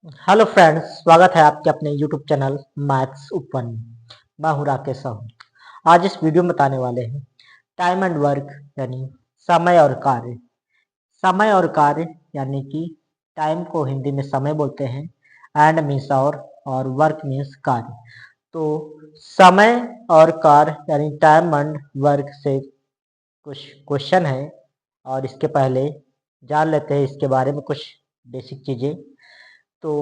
Hello friends, स्वागत है आपके अपने यूट्यूब चैनल मैथ्स ओपन। मैं हूं राकेश साहू। आज इस वीडियो में बताने वाले हैं टाइम एंड वर्क यानी समय और कार्य। समय और कार्य यानी कि टाइम को हिंदी में समय बोलते हैं, एंड मीन्स और वर्क मीन्स कार्य। तो समय और कार्य यानी टाइम एंड वर्क से कुछ क्वेश्चन है और इसके पहले जान लेते हैं इसके बारे में कुछ बेसिक चीजें। तो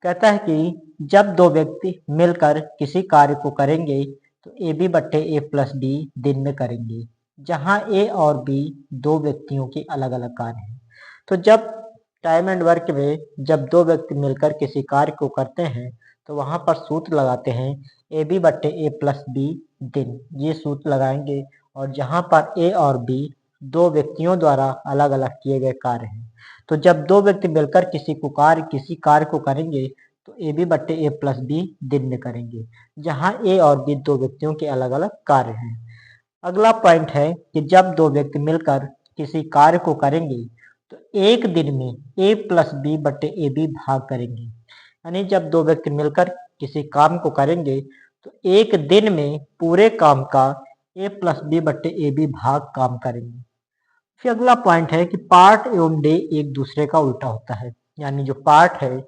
कहता है कि जब दो व्यक्ति मिलकर किसी कार्य को करेंगे तो ए बी बट्टे ए प्लस बी दिन में करेंगे, जहां ए और बी दो व्यक्तियों के अलग अलग कार्य हैं। तो जब टाइम एंड वर्क में जब दो व्यक्ति मिलकर किसी कार्य को करते हैं तो वहां पर सूत्र लगाते हैं ए बी बट्टे ए प्लस बी दिन, ये सूत्र लगाएंगे। और जहां पर ए और बी दो व्यक्तियों द्वारा अलग अलग किए गए कार्य हैं, तो जब दो व्यक्ति मिलकर किसी कार्य को करेंगे तो ए बी बट्टे ए प्लस बी दिन में करेंगे, जहां ए और बी दो व्यक्तियों के अलग अलग कार्य हैं। अगला पॉइंट है कि जब दो व्यक्ति मिलकर किसी कार्य को करेंगे तो एक दिन में ए प्लस बी बट्टे ए बी भाग करेंगे। यानी जब दो व्यक्ति मिलकर किसी काम को करेंगे तो एक दिन में पूरे काम का ए प्लस बी बट्टे ए बी भाग काम करेंगे। फिर अगला पॉइंट है कि पार्ट एवं डे एक दूसरे का उल्टा होता है। यानी जो पार्ट है,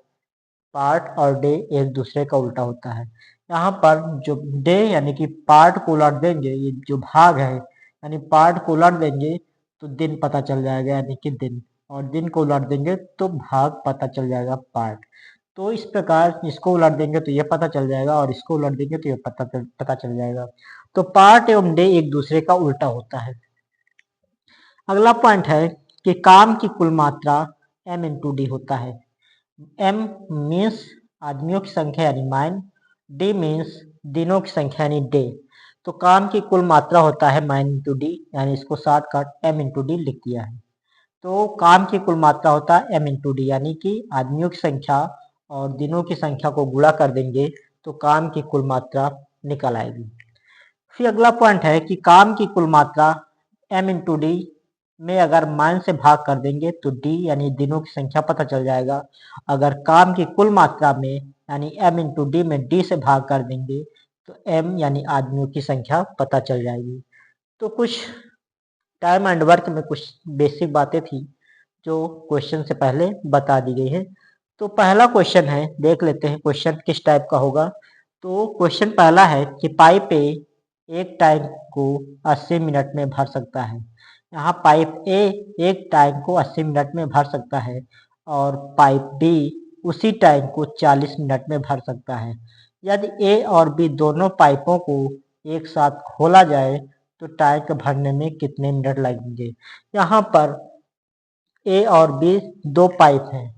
पार्ट और डे एक दूसरे का उल्टा होता है। यहाँ पर जो डे यानी कि पार्ट को उलट देंगे, ये जो भाग है यानी पार्ट को उलट देंगे तो दिन पता चल जाएगा यानी कि दिन, और दिन को उलट देंगे तो भाग पता चल जाएगा पार्ट। तो इस प्रकार इसको उलट देंगे तो ये पता चल जाएगा और इसको उलट देंगे तो ये पता चल जाएगा। तो पार्ट एवं डे एक दूसरे का उल्टा होता है। अगला पॉइंट है कि काम की कुल मात्रा m इंटू डी होता है। m मीन्स आदमियों की संख्या यानी माइन, डी मीन्स दिनों की संख्या यानी डे। तो काम की कुल मात्रा होता है माइन इंटू डी, यानी इसको शॉर्टकट m इंटू डी लिख दिया है। तो काम की कुल मात्रा होता है m इंटू डी, यानी कि आदमियों की संख्या और दिनों की संख्या को गुणा कर देंगे तो काम की कुल मात्रा निकल आएगी। फिर अगला पॉइंट है कि काम की कुल मात्रा m इंटू डी में अगर मान से भाग कर देंगे तो d यानी दिनों की संख्या पता चल जाएगा। अगर काम की कुल मात्रा में यानी m इंटू डी में d से भाग कर देंगे तो m यानी आदमियों की संख्या पता चल जाएगी। तो कुछ टाइम एंड वर्क में कुछ बेसिक बातें थी जो क्वेश्चन से पहले बता दी गई है। तो पहला क्वेश्चन है, देख लेते हैं क्वेश्चन किस टाइप का होगा। तो क्वेश्चन पहला है कि पाइप ए एक टैंक को 80 मिनट में भर सकता है। यहाँ पाइप ए एक टैंक को 80 मिनट में भर सकता है और पाइप बी उसी टैंक को 40 मिनट में भर सकता है। यदि ए और बी दोनों पाइपों को एक साथ खोला जाए तो टैंक भरने में कितने मिनट लगेंगे। यहाँ पर ए और बी दो पाइप हैं,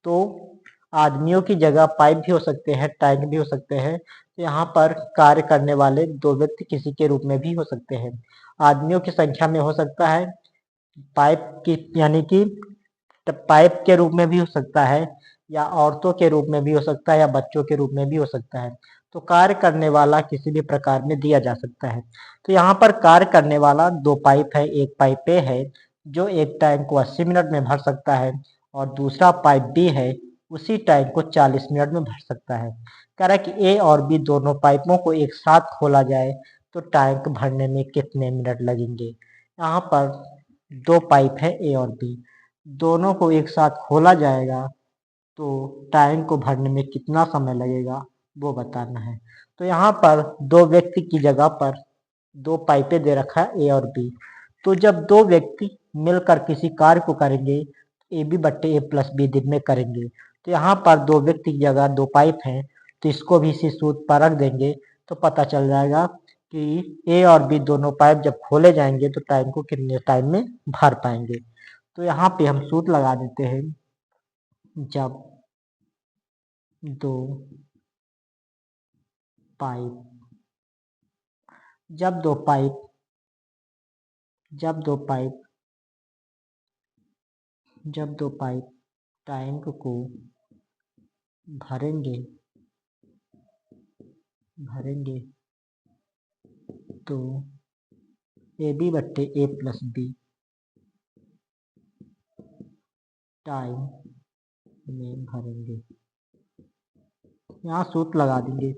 तो आदमियों की जगह पाइप भी हो सकते हैं, टैंक भी हो सकते हैं। तो यहाँ पर कार्य करने वाले दो व्यक्ति किसी के रूप में भी हो सकते हैं। आदमियों की संख्या में हो सकता है, पाइप की यानी कि पाइप के रूप में भी हो सकता है, या औरतों के रूप में भी हो सकता है, या बच्चों के रूप में भी हो सकता है। तो कार्य करने वाला किसी भी प्रकार में दिया जा सकता है। तो यहाँ पर कार्य करने वाला दो पाइप है, एक पाइप ए है जो एक टैंक को 80 मिनट में भर सकता है और दूसरा पाइप बी है उसी टैंक को 40 मिनट में भर सकता है। कह रहा है कि ए और बी दोनों पाइपों को एक साथ खोला जाए तो टैंक भरने में कितने मिनट लगेंगे। यहाँ पर दो पाइप है ए और बी, दोनों को एक साथ खोला जाएगा तो टैंक को भरने में कितना समय लगेगा वो बताना है। तो यहाँ पर दो व्यक्ति की जगह पर दो पाइपें दे रखा है ए और बी। तो जब दो व्यक्ति मिलकर किसी कार्य को करेंगे ए बी बट्टे ए प्लस बी दिन में करेंगे। तो यहाँ पर दो व्यक्ति की जगह दो पाइप हैं, तो इसको भी इसी सूत्र पर रख देंगे तो पता चल जाएगा कि ए और बी दोनों पाइप जब खोले जाएंगे तो टाइम को कितने टाइम में भर पाएंगे। तो यहाँ पे हम सूत्र लगा देते हैं। जब दो पाइप जब दो पाइप जब दो पाइप जब दो पाइप टैंक को भरेंगे भरेंगे तो ए बी बट्टे ए प्लस बी टाइम में भरेंगे। यहाँ सूत्र लगा देंगे।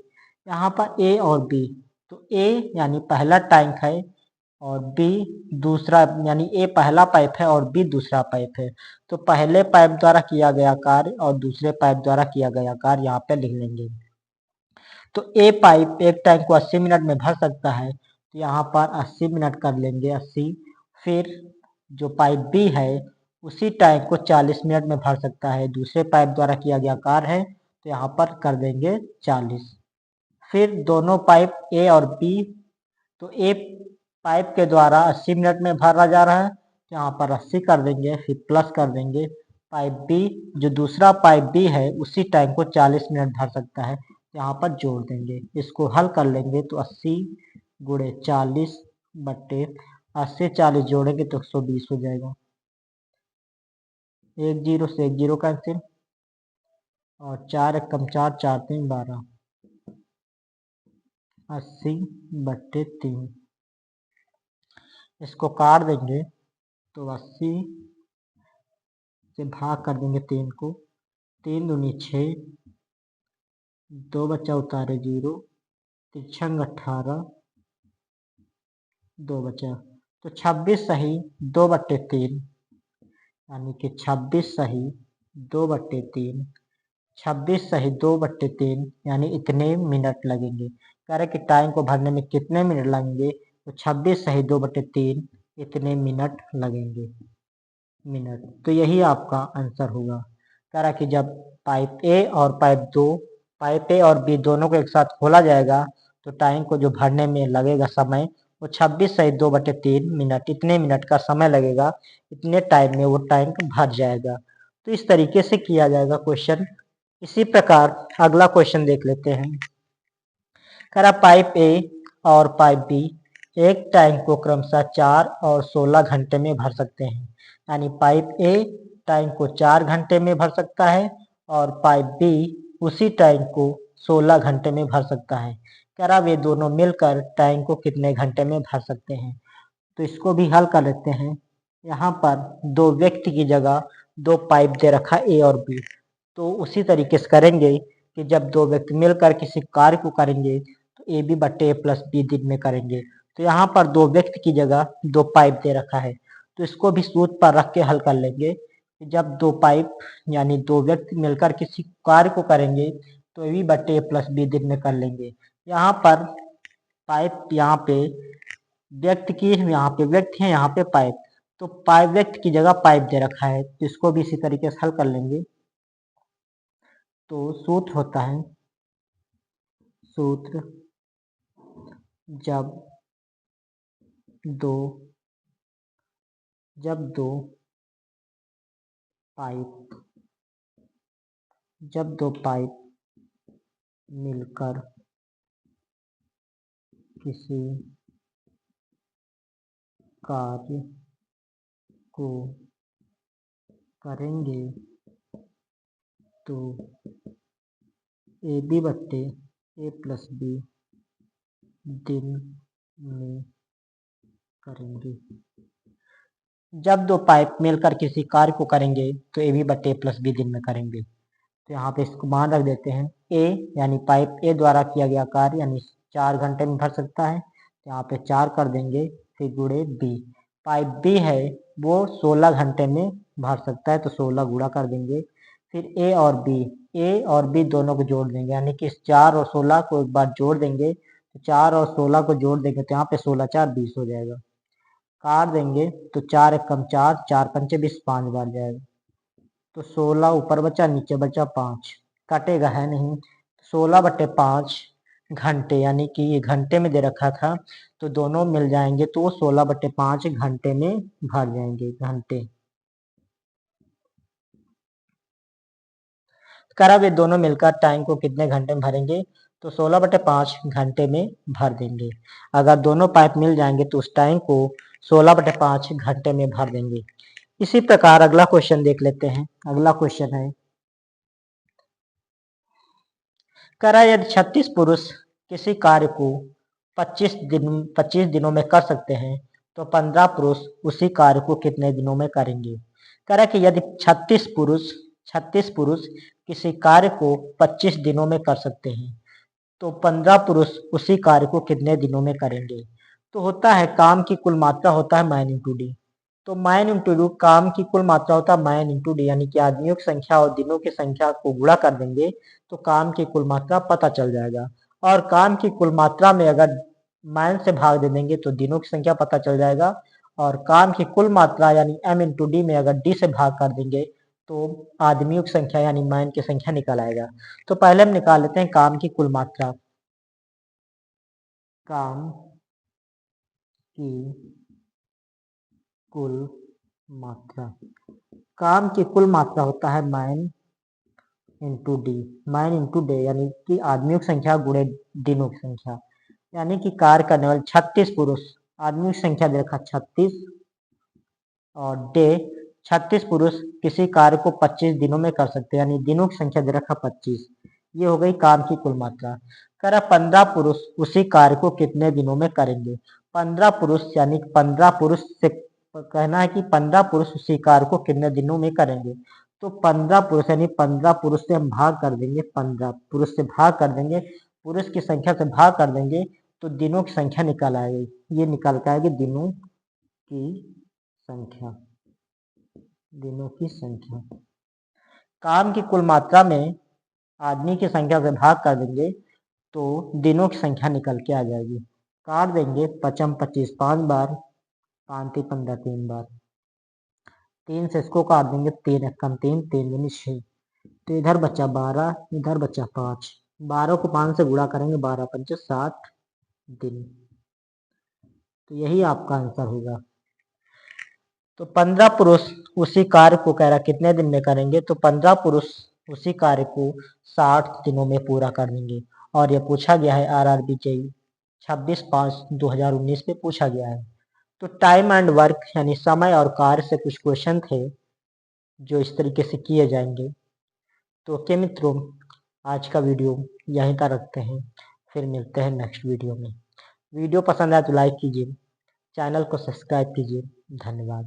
यहाँ पर ए और बी, तो ए यानी पहला टैंक है और बी दूसरा, यानी ए पहला पाइप है और बी दूसरा पाइप है। तो पहले पाइप द्वारा किया गया कार्य और दूसरे पाइप द्वारा किया गया कार्य यहाँ पे लिख लेंगे। तो ए पाइप एक टैंक को 80 मिनट में भर सकता है, तो यहाँ पर 80 मिनट कर लेंगे 80। फिर जो पाइप बी है उसी टैंक को 40 मिनट में भर सकता है, दूसरे पाइप द्वारा किया गया कार्य है, तो यहाँ पर कर देंगे 40। फिर दोनों पाइप ए और बी, तो ए पाइप के द्वारा 80 मिनट में भरा जा रहा है, तो यहाँ पर 80 कर देंगे, फिर प्लस कर देंगे पाइप बी, जो दूसरा पाइप बी है उसी टैंक को 40 मिनट भर सकता है, यहाँ पर जोड़ देंगे। इसको हल कर लेंगे तो 80 गुणे 40 बट्टे 80, 40 जोड़ेंगे तो 120 हो जाएगा। एक जीरो से एक जीरो कैंसिल और 4 एकम 4, 4 3 12, 80 बट्टे 3। इसको काट देंगे तो 80 से भाग कर देंगे 3 को, 3 दूनी 6, 2 बचा उतारे 0, 3 18, 2 बचा, तो 26 सही 2 बट्टे 3, यानी कि 26 सही 2 बट्टे 3, 26 सही 2 बट्टे 3 यानी इतने मिनट लगेंगे। कह रहे कि टाइम को भरने में कितने मिनट लगेंगे, तो 26 सही 2 बट्टे 3 इतने मिनट लगेंगे। मिनट, तो यही आपका आंसर होगा। कह रहा कि जब पाइप ए और पाइप ए और बी दोनों को एक साथ खोला जाएगा तो टैंक को जो भरने में लगेगा समय वो 26 सही 2 बटे 3 मिनट, इतने मिनट का समय लगेगा, इतने टाइम में वो टैंक भर जाएगा। तो इस तरीके से किया जाएगा क्वेश्चन। इसी प्रकार अगला क्वेश्चन देख लेते हैं। कह रहा पाइप ए और पाइप बी एक टैंक को क्रमशः 4 और 16 घंटे में भर सकते हैं, यानी पाइप ए टैंक को 4 घंटे में भर सकता है और पाइप बी उसी टैंक को 16 घंटे में भर सकता है। कह रहा वे दोनों मिलकर टैंक को कितने घंटे में भर सकते हैं। तो इसको भी हल कर लेते हैं। यहाँ पर दो व्यक्ति की जगह दो पाइप दे रखा ए और बी, तो उसी तरीके से करेंगे कि जब दो व्यक्ति मिलकर किसी कार्य को करेंगे तो ए बी बट्टे ए प्लस बी दिन में करेंगे। तो यहाँ पर दो व्यक्ति की जगह दो पाइप दे रखा है, तो इसको भी सूत्र पर रख के हल कर लेंगे। जब दो पाइप यानी दो व्यक्ति मिलकर किसी कार्य को करेंगे तो ए बी बट्टे ए प्लस बी दिन में कर लेंगे। यहाँ पर पाइप यहाँ पे व्यक्ति की, यहाँ पे व्यक्ति है, यहाँ पे पाइप, तो पाइप व्यक्ति की जगह पाइप दे रखा है, तो इसको भी इसी तरीके से हल कर लेंगे। तो सूत्र होता है, सूत्र जब दो पाइप मिलकर किसी कार्य को करेंगे तो ए बी बट्टे ए प्लस बी दिन में करेंगे। जब दो पाइप मिलकर किसी कार्य को करेंगे तो ए बी बट्टे ए प्लस बी दिन में करेंगे। तो यहाँ पे इसको मान रख देते हैं। ए यानी पाइप ए द्वारा किया गया कार्य यानी 4 घंटे में भर सकता है, तो यहाँ पे 4 कर देंगे, फिर गुणे बी। पाइप बी है वो 16 घंटे में भर सकता है, तो 16 गुणा कर देंगे। फिर ए और बी दोनों को जोड़ देंगे, यानी कि 4 और 16 को एक बार जोड़ देंगे, तो 4 और 16 को जोड़ देंगे तो यहाँ पे 16 4 20 हो जाएगा। काट देंगे तो 4 एकम 4, 4 पंचे 20, 5 बार जाएगा, तो 16 ऊपर बचा नीचे बचा 5, कटेगा है नहीं। 16 बटे 5 घंटे, यानी कि ये घंटे में दे रखा था तो दोनों मिल जाएंगे तो 16 बटे 5 घंटे में भर जाएंगे। घंटे करा वे दोनों मिलकर टैंक को कितने घंटे में भरेंगे, तो 16 बटे 5 घंटे में भर देंगे। अगर दोनों पाइप मिल जाएंगे तो उस टैंक को 16 बटे 5 घंटे में भर देंगे। इसी प्रकार अगला क्वेश्चन देख लेते हैं। अगला क्वेश्चन है, करा यदि 36 पुरुष किसी कार्य को 25 दिनों में कर सकते हैं तो 15 पुरुष उसी कार्य को कितने दिनों में करेंगे। करा कि यदि 36 36 पुरुष किसी कार्य को 25 दिनों में कर सकते हैं, तो 15 पुरुष उसी कार्य को कितने दिनों में करेंगे। तो होता है काम की कुल मात्रा होता है मैन इंटू डी। तो मैन इंटू डी, काम की कुल मात्रा होता है मैन इंटू डी, यानी कि आदमियों की संख्या और दिनों की संख्या को गुणा कर देंगे तो काम की कुल मात्रा पता चल जाएगा। और काम की कुल मात्रा में अगर मैन से भाग दे देंगे तो दिनों की संख्या पता चल जाएगा। और काम की कुल मात्रा यानी एम इंटू डी में अगर डी से भाग कर देंगे तो आदमियों की संख्या यानी मैन की संख्या निकल आएगा। तो पहले हम निकाल लेते हैं काम की कुल मात्रा। काम की कुल मात्रा, काम की कुल मात्रा होता है man into D. Man into day यानी कि आदमियों की संख्या गुणे दिनों की संख्या, यानी कि कार्य करने वाले 36 पुरुष, आदमियों की संख्या दे रखा 36 और डे 36 पुरुष किसी कार्य को 25 दिनों में कर सकते हैं, यानी दिनों की संख्या दे रखा 25। ये हो गई काम की कुल मात्रा। कह रहा 15 पुरुष उसी कार्य को कितने दिनों में करेंगे। 15 पुरुष यानी 15 पुरुष से कहना है कि 15 पुरुष उसी कार्य को कितने दिनों में करेंगे। तो 15 पुरुष यानी 15 पुरुष से हम भाग कर देंगे, 15 पुरुष से भाग कर देंगे, पुरुष की संख्या से भाग कर देंगे तो दिनों की संख्या निकल आएगी। ये निकल के आएगी दिनों की संख्या, दिनों की संख्या। काम की कुल मात्रा में आदमी की संख्या से भाग कर देंगे तो दिनों की संख्या निकल के आ जाएगी। काट देंगे 5 25 5 बार, 5 15 3 बार, 3 से इसको काट देंगे, 3 कम 3 3 यानी 6, तो इधर बचा 12, इधर बचा 5, 12 को 5 से गुणा करेंगे, 12 पंचे 60 दिन। तो यही आपका आंसर होगा। तो 15 पुरुष उसी कार्य को कह रहा कितने दिन में करेंगे, तो 15 पुरुष उसी कार्य को 60 दिनों में पूरा कर देंगे। और ये पूछा गया है RRB जेईई 26/5/2019 में पूछा गया है। तो टाइम एंड वर्क यानी समय और कार्य से कुछ क्वेश्चन थे जो इस तरीके से किए जाएंगे। तो ओके मित्रों, आज का वीडियो यहीं तक रखते हैं, फिर मिलते हैं नेक्स्ट वीडियो में। वीडियो पसंद आए तो लाइक कीजिए, चैनल को सब्सक्राइब कीजिए। धन्यवाद।